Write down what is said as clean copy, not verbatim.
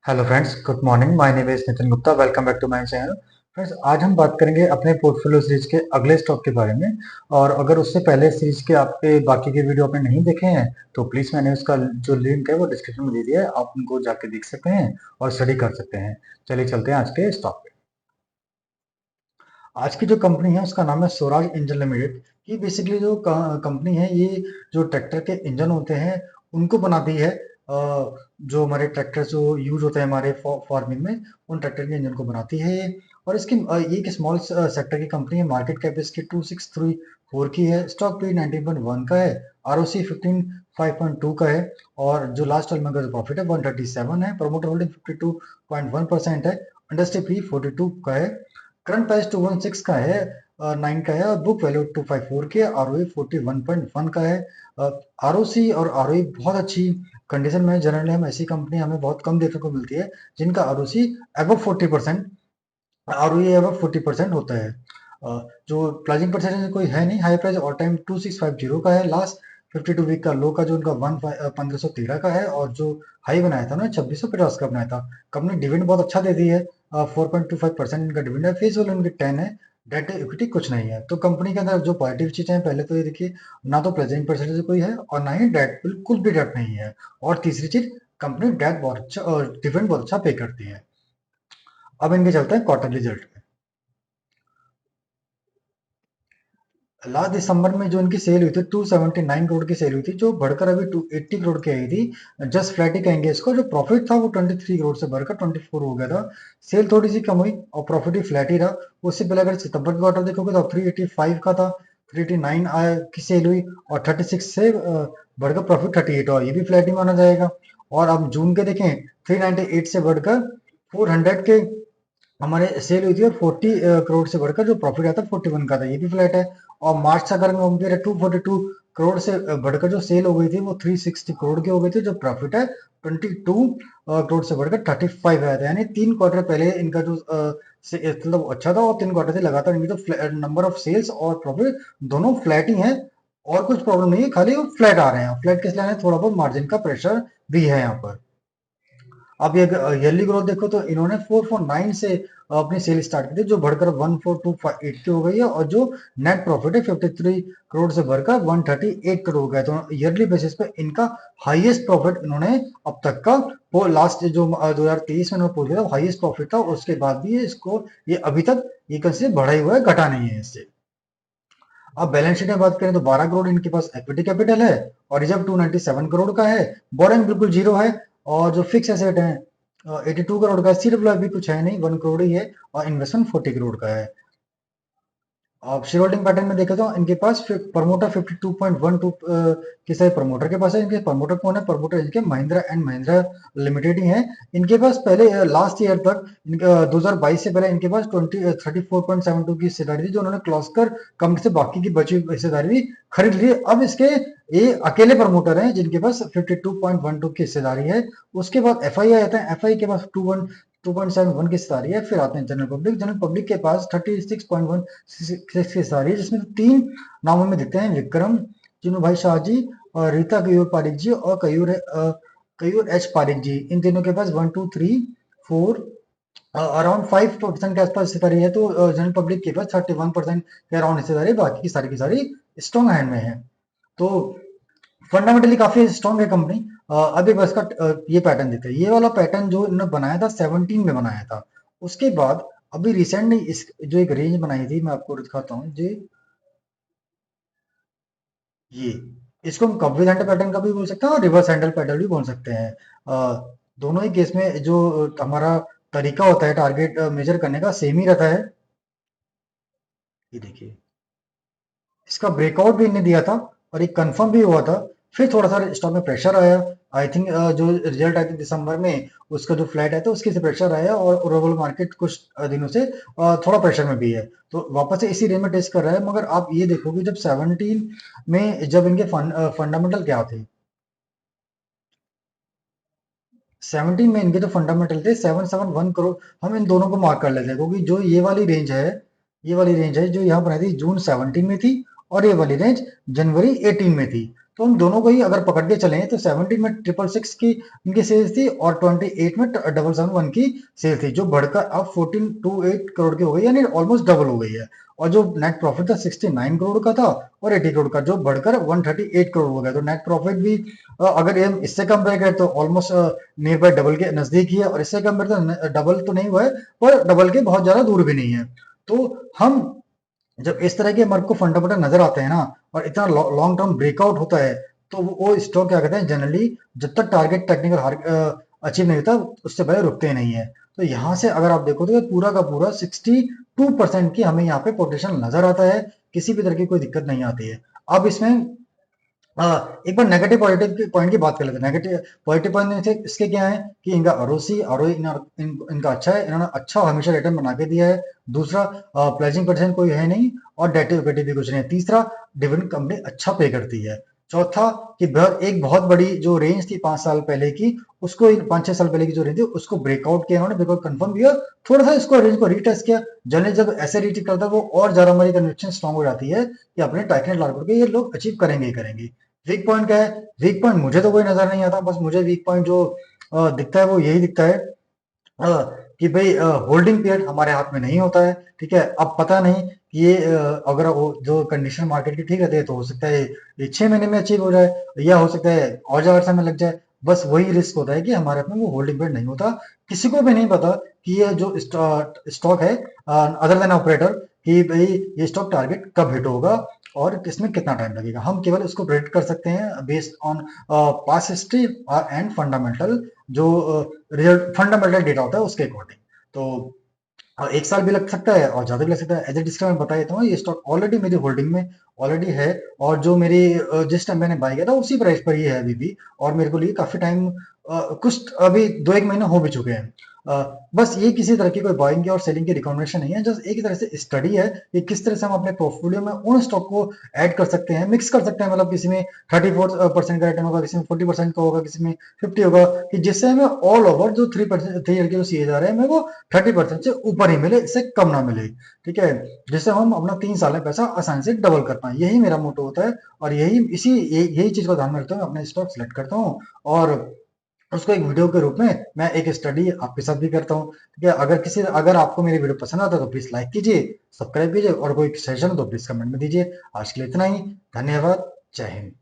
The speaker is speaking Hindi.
Hello friends, good morning. My name is Nitin Gupta. Welcome back to my channel. Friends, आज हम बात करेंगे अपने पोर्टफोलियो सीरीज के अगले स्टॉक के बारे में। और अगर उससे पहले सीरीज के आपके बाकी के वीडियो आपने नहीं देखे हैं तो प्लीज मैंने उसका जो लिंक है वो डिस्क्रिप्शन में दे दिया है, आप उनको जाके देख सकते हैं और स्टडी कर सकते हैं। चलिए चलते हैं आज के स्टॉक पे। आज की जो कंपनी है उसका नाम है स्वराज इंजन लिमिटेड। ये बेसिकली जो कंपनी है, ये जो ट्रैक्टर के इंजन होते हैं उनको बनाती है। जो हमारे ट्रैक्टर जो यूज होते हैं हमारे फार्मिंग में, उन ट्रैक्टर के इंजन को बनाती है ये। और इसकी ये एक स्मॉल सेक्टर की कंपनी है। मार्केट कैप इसकी 2634 की है। स्टॉक पी 19.1 का है। आर ओ सी 15.5.2 का है। और जो लास्ट 12 मंथ का जो प्रॉफिट है 137 है। प्रमोटर होल्डिंग 52.1% है। इंडस्ट्री पी 42 का है। करंट प्राइस 216 का है, 9 का है। और बुक वैल्यू 254 की है। आरओई 41.1 का है। आरओसी और आरओई बहुत अच्छी कंडीशन में। जनरली हम ऐसी कंपनी हमें बहुत कम देखने को मिलती है जिनका आरओसी अबव 40%, आरओई अबव 40% होता है। जो प्राइसिंग परसेंटेज कोई है नहीं। हाई प्राइस ऑल टाइम 2650 का है। लास्ट 52 वीक का लो का जो उनका 1513 का है। और जो हाई बनाया था ना 2650 का बनाया था। कंपनी डिविडेंड बहुत अच्छा देती है। 4.25% इनका डिविडेंड है। फेस वैल्यू इनकी 10 है। डेट इक्विटी कुछ नहीं है। तो कंपनी के अंदर जो पॉजिटिव चीजें हैं, पहले तो ये देखिए, ना तो प्रेजेंट परसेंटेज कोई है और ना ही डेट, बिल्कुल भी डेट नहीं है। और तीसरी चीज, कंपनी डेट बहुत अच्छा और डिविडेंड बहुत अच्छा पे करती है। अब इनके चलते हैं क्वार्टर रिजल्ट पे। लास्ट दिसंबर में जो इनकी सेल हुई थी 279 करोड़ की सेल हुई थी, जो बढ़कर अभी 280 करोड़ की आई थी। जस्ट फ्लैट ही कहेंगे इसको। जो प्रॉफिट था वो 23 करोड़ से बढ़कर 24 हो गया था। सेल थोड़ी सी कम हुई और प्रॉफिट भी फ्लैट ही रहा। उससे पहले अगर सितंबर का क्वार्टर देखोगे तो 385 का था। 389 की सेल हुई और 36 से बढ़कर प्रॉफिट 38 हुआ। ये भी फ्लैट ही माना जाएगा। और अब जून के देखें, 398 से बढ़कर 400 के हमारे सेल हुई थी। और 40 करोड़ से बढ़कर जो प्रॉफिट आया था 41 का था। ये भी फ्लैट है। और मार्च से अगर हम कंपेयर 242 करोड़ से बढ़कर जो सेल हो गई थी वो 360 करोड़ की हो गई थी। जो प्रॉफिट है 22 करोड़ से बढ़कर 35 आया था। यानी 3 क्वार्टर पहले इनका जो मतलब अच्छा था, और 3 क्वार्टर से लगातार इनकी तो नंबर ऑफ सेल्स और प्रॉफिट दोनों फ्लैट ही हैं। और कुछ प्रॉब्लम नहीं है, खाली वो फ्लैट आ रहे हैं। फ्लैट किस लिए आ रहे हैं? थोड़ा बहुत मार्जिन का प्रेशर भी है यहाँ पर। अब ये ईयरली ग्रोथ देखो तो इन्होंने 449 से अपनी सेल स्टार्ट की थी, जो बढ़कर 14258 की हो गई है। और जो नेट प्रॉफिट है 53 करोड़ से बढ़कर 138 करोड़ हो गया। तो ईयरली बेसिस पे इनका हाईएस्ट प्रॉफिट इन्होंने अब तक का, वो लास्ट जो 2023 में इन्होंने पहुंच गया था, हाईएस्ट प्रॉफिट था। उसके बाद भी इसको ये अभी तक ये कैसे बढ़ा ही हुआ है, घटा नहीं है इससे। अब बैलेंस शीट में बात करें तो 12 करोड़ इनके पास इक्विटी कैपिटल है। और रिजर्व 297 करोड़ का है। बोरिंग बिल्कुल जीरो है। और जो फिक्स एसेट है 82 करोड़ का है। सी डब्ल्यू भी कुछ है नहीं, 1 करोड़ ही है। और इन्वेस्टमेंट 40 करोड़ का है। अब शेयर होल्डिंग पैटर्न में देखा तो इनके पास प्रमोटर 52.12 के साथ प्रमोटर के पास है। इनके प्रमोटर कौन है? प्रमोटर इनके महिंद्रा एंड महिंद्रा लिमिटेड ही है। इनके पास पहले लास्ट ईयर तक, इनका 2022 से पहले इनके पास 34.72 की हिस्सेदारी थी, जो उन्होंने क्लॉज कर कंपनी से बाकी की बची हुई हिस्सेदारी भी खरीद ली। अब इसके ये अकेले प्रमोटर हैं जिनके पास 52.12 की हिस्सेदारी है। उसके बाद एफ आई आता है। एफ आई के पास 2.71 की हिस्सेदारी है। फिर आते हैं जनरल पब्लिक। जनरल पब्लिक के पास 36.16 की हिस्सेदारी है, जिसमें 3 नामों में दिखते हैं: विक्रम, चिन्नू भाई शाह जी, और रीता कयूर पारिक जी, और कयूर एच पारिक जी। इन तीनों के पास 1 2 3 4 अराउंड 5% के आसपास हिस्सेदारी है। तो जनरल पब्लिक के पास 31% के अराउंड हिस्सेदारी, बाकी की सारी स्ट्रॉन्ग हैंड में है। तो फंडामेंटली काफी स्ट्रॉन्ग है कंपनी। अब एक बार इसका ये पैटर्न देखते हैं। ये वाला पैटर्न जो इन्होंने बनाया था 17 में बनाया था। उसके बाद अभी रिसेंटली इस जो एक रेंज बनाई थी, मैं आपको दिखाता हूँ जी। ये इसको हम कवरेज हैंडल पैटर्न का भी बोल सकते हैं और रिवर्स हैंडल पैटर्न भी बोल सकते हैं। दोनों ही केस में जो हमारा तरीका होता है टारगेट मेजर करने का सेम ही रहता है। ये देखिए, इसका ब्रेकआउट भी इन्हें दिया था और एक कंफर्म भी हुआ था। फिर थोड़ा सा स्टॉक में प्रेशर आया। आई थिंक जो रिजल्ट आए थे दिसंबर में, उसका जो फ्लैट है तो उसके से प्रेशर आया। और ओवरऑल मार्केट कुछ दिनों से थोड़ा प्रेशर में भी है। तो वापस से इसी रेंज में टेस्ट कर रहा है। मगर आप ये देखोगे, जब 17 में जब इनके फंडामेंटल क्या थे, 17 में इनके जो फंडामेंटल थे 771 करोड़, हम इन दोनों को मार्क कर लेते हैं। क्योंकि जो ये वाली रेंज है जो यहाँ बनाई थी जून 17 में थी। और ये वाली रेंज जनवरी 18 में थी। तो हम दोनों को ही अगर पकड़ के चलें तो 17 में 666 की इनकी सेल्स थी और 28 में 771 की सेल थी, जो बढ़कर अब 1428 करोड़ की हो गई, यानी ऑलमोस्ट डबल हो गई है। और जो नेट प्रॉफिट था 69 करोड़ का था और 80 करोड़ का, जो बढ़कर 138 करोड़ हो गया। तो नेट प्रॉफिट भी अगर हम इससे कंपेयर करें तो ऑलमोस्ट नियर बाय डबल के नजदीक ही है, और इससे कंपेयर तो डबल तो नहीं हुआ है, पर डबल के बहुत ज्यादा दूर भी नहीं है। तो हम जब इस तरह के हमारे को फंडामेंटल नजर आते हैं ना, और इतना लॉन्ग टर्म ब्रेकआउट होता है, तो वो स्टॉक क्या कहते हैं, जनरली जब तक टारगेट टेक्निकल अचीव नहीं होता उससे पहले रुकते नहीं है। तो यहाँ से अगर आप देखो तो ये पूरा का पूरा 62% की हमें यहाँ पे पोटेंशियल नजर आता है, किसी भी तरह की कोई दिक्कत नहीं आती है। अब इसमें एक बार नेगेटिव पॉजिटिव पॉइंट की बात कर लेते हैं। नेगेटिव पॉजिटिव पॉइंट इसके क्या है कि इनका आरओसी आरओई इनका अच्छा है, इन्होंने अच्छा हमेशा रिटर्न बना के दिया है। दूसरा, प्लेजिंग परसेंट कोई है नहीं, और डेट टू इक्विटी भी कुछ नहीं है। तीसरा, डिविडेंड कंपनी अच्छा पे करती है। चौथा, कि एक बहुत बड़ी जो रेंज थी 5 साल पहले की, उसको 5-6 साल पहले की जो रेंज थी उसको ब्रेकआउट किया इन्होंने, बिल्कुल कंफर्म किया, थोड़ा सा इसको रेंज को रीटेस्ट किया। जनरली जब ऐसे रीटेस्ट करता है वो और ज्यादा हमारी कन्विक्शन स्ट्रांग हो जाती है कि अपने टारगेट टारगेट के ये लोग अचीव करेंगे ही करेंगे। वीक पॉइंट क्या है? वीक पॉइंट मुझे तो कोई नजर नहीं आता, बस मुझे वीक पॉइंट जो दिखता है वो यही दिखता है, अ, कि भाई होल्डिंग पीरियड हमारे हाथ में नहीं होता है। ठीक है, अब पता नहीं कि ये अगर वो जो कंडीशन मार्केट की ठीक रहती है तो हो सकता है ये 6 महीने में अचीव हो जाए, या हो सकता है और ज्यादा समय लग जाए। बस वही रिस्क होता है कि हमारे हाथ में वो होल्डिंग पीरियड नहीं होता। किसी को भी नहीं पता कि ये जो स्टॉक है, अदर देन ऑपरेटर, कि भाई ये स्टॉक टारगेट कब हिट होगा और किसमें कितना टाइम लगेगा। हम केवल इसको प्रेडिक्ट कर सकते हैं based on past history and fundamental, जो रिजल्ट फंडामेंटल डेटा होता है उसके अकॉर्डिंग। तो 1 साल भी लग सकता है और ज्यादा भी लग सकता है। एज ए डिस्क्लेमर बता देता हूँ, ये स्टॉक ऑलरेडी मेरी होल्डिंग में ऑलरेडी है, और जो मेरी जिस टाइम मैंने बाय किया था उसी प्राइस पर ही है अभी भी, और मेरे को लिए काफी टाइम, कुछ अभी 2-1 महीने हो भी चुके हैं। बस ये किसी तरह की कोई बाइंग की और सेलिंग की रिकमेंडेशन नहीं है, जस्ट एक तरह से स्टडी है कि किस तरह से हम अपने पोर्टफोलियो में उन स्टॉक को ऐड कर सकते हैं, मिक्स कर सकते हैं। मतलब किसी में 34% का रिटर्न होगा, किसी में 40% का होगा, किसी में 50 होगा, कि जिससे हमें ऑल ओवर जो 3% 3 ईयर के जो सीएजार है हमें वो 30% से ऊपर ही मिले, इससे कम ना मिले। ठीक है, जिससे हम अपना 3 साल में पैसा आसानी से डबल कर पाए, यही मेरा मोटो होता है। और यही चीज को ध्यान में रखते हुए मैं अपने स्टॉक सेलेक्ट करता हूँ, और उसको एक वीडियो के रूप में मैं एक स्टडी आपके साथ भी करता हूँ। ठीक है, अगर आपको मेरी वीडियो पसंद आता है तो प्लीज लाइक कीजिए, सब्सक्राइब कीजिए, और कोई सजेशन हो तो प्लीज कमेंट में दीजिए। आज के लिए इतना ही। धन्यवाद। जय हिंद।